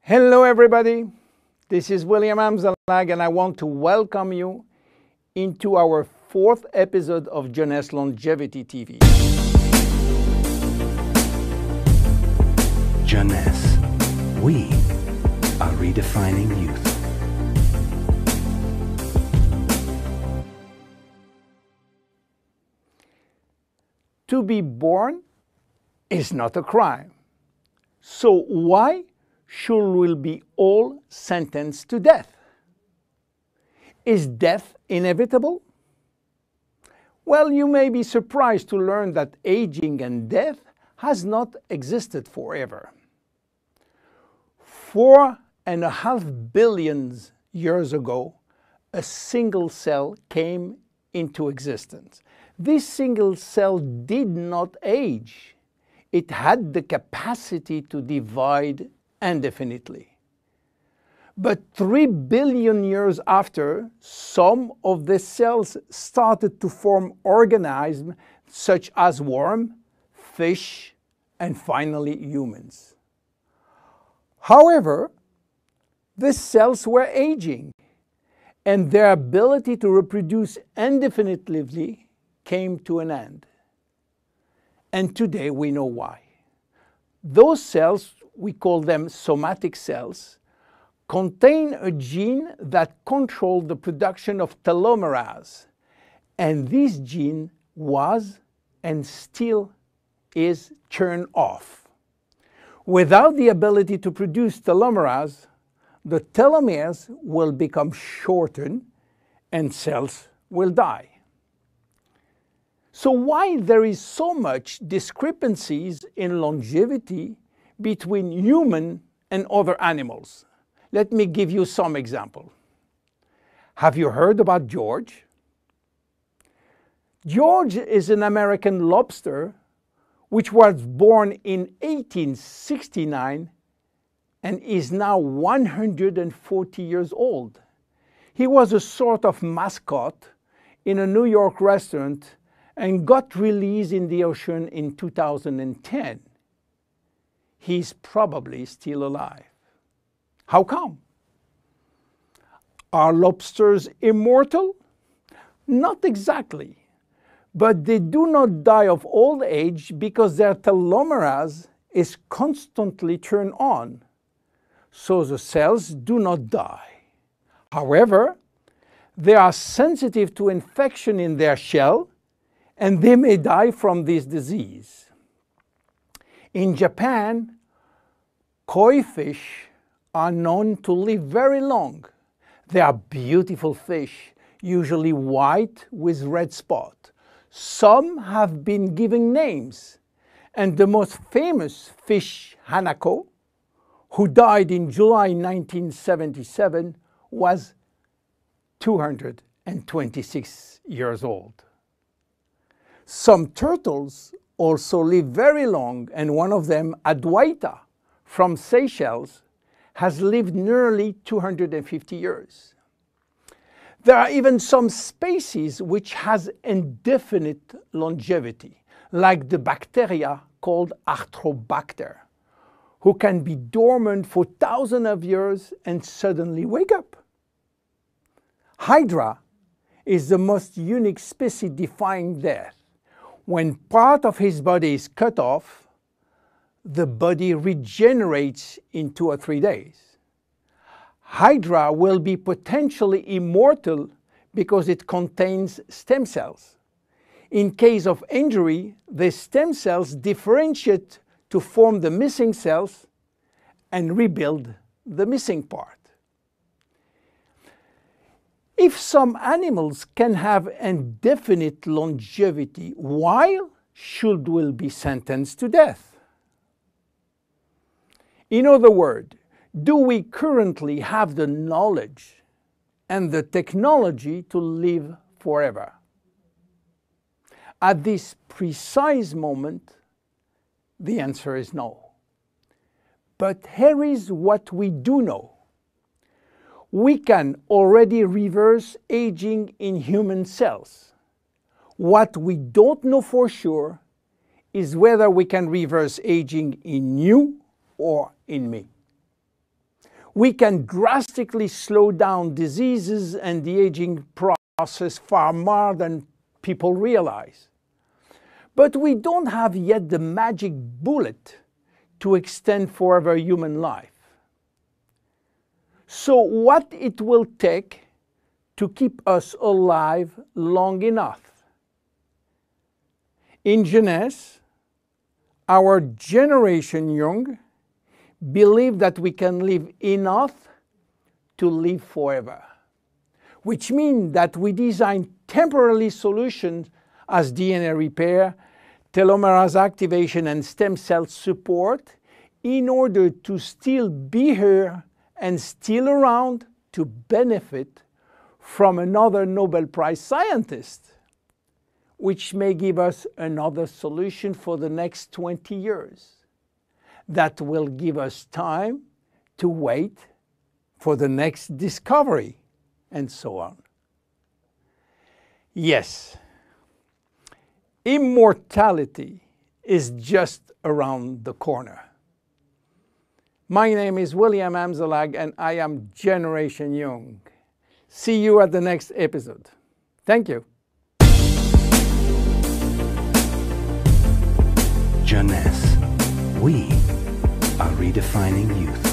Hello everybody, this is William Amzalag and I want to welcome you into our fourth episode of Jeunesse Longevity TV. Jeunesse, we are redefining youth. To be born is not a crime. So why should we be all sentenced to death? Is death inevitable? Well, you may be surprised to learn that aging and death has not existed forever. 4.5 billion years ago, a single cell came into existence. This single cell did not age. It had the capacity to divide indefinitely. But 3 billion years after, some of the cells started to form organisms such as worms, fish, and finally humans. However, the cells were aging, and their ability to reproduce indefinitely came to an end. And today we know why. Those cells, we call them somatic cells, contain a gene that controls the production of telomerase. And this gene was and still is turned off. Without the ability to produce telomerase, the telomeres will become shortened and cells will die. So why there is so much discrepancies in longevity between human and other animals? Let me give you some example. Have you heard about George? George is an American lobster which was born in 1869 and is now 140 years old. He was a sort of mascot in a New York restaurant and got released in the ocean in 2010. He's probably still alive. How come? Are lobsters immortal? Not exactly, but they do not die of old age because their telomerase is constantly turned on, so the cells do not die. However, they are sensitive to infection in their shell, and they may die from this disease. In Japan, koi fish are known to live very long. They are beautiful fish, usually white with red spot. Some have been given names, and the most famous fish, Hanako, who died in July 1977, was 226 years old. Some turtles also live very long, and one of them, Adwaita, from Seychelles, has lived nearly 250 years. There are even some species which has indefinite longevity, like the bacteria called Arthrobacter, who can be dormant for thousands of years and suddenly wake up. Hydra is the most unique species defying death. When part of his body is cut off, the body regenerates in 2 or 3 days. Hydra will be potentially immortal because it contains stem cells. In case of injury, the stem cells differentiate to form the missing cells and rebuild the missing part. If some animals can have indefinite longevity, why should we be sentenced to death? In other words, do we currently have the knowledge and the technology to live forever? At this precise moment, the answer is no. But here is what we do know. We can already reverse aging in human cells. What we don't know for sure is whether we can reverse aging in you or in me. We can drastically slow down diseases and the aging process far more than people realize. But we don't have yet the magic bullet to extend forever human life. So what it will take to keep us alive long enough? In Jeunesse, our generation young believe that we can live enough to live forever, which means that we design temporary solutions as DNA repair, telomerase activation, and stem cell support in order to still be here and still around to benefit from another Nobel Prize scientist, which may give us another solution for the next 20 years. That will give us time to wait for the next discovery, and so on. Yes, immortality is just around the corner. My name is William Amzalag, and I am Generation Young. See you at the next episode. Thank you. Jeunesse. We are redefining youth.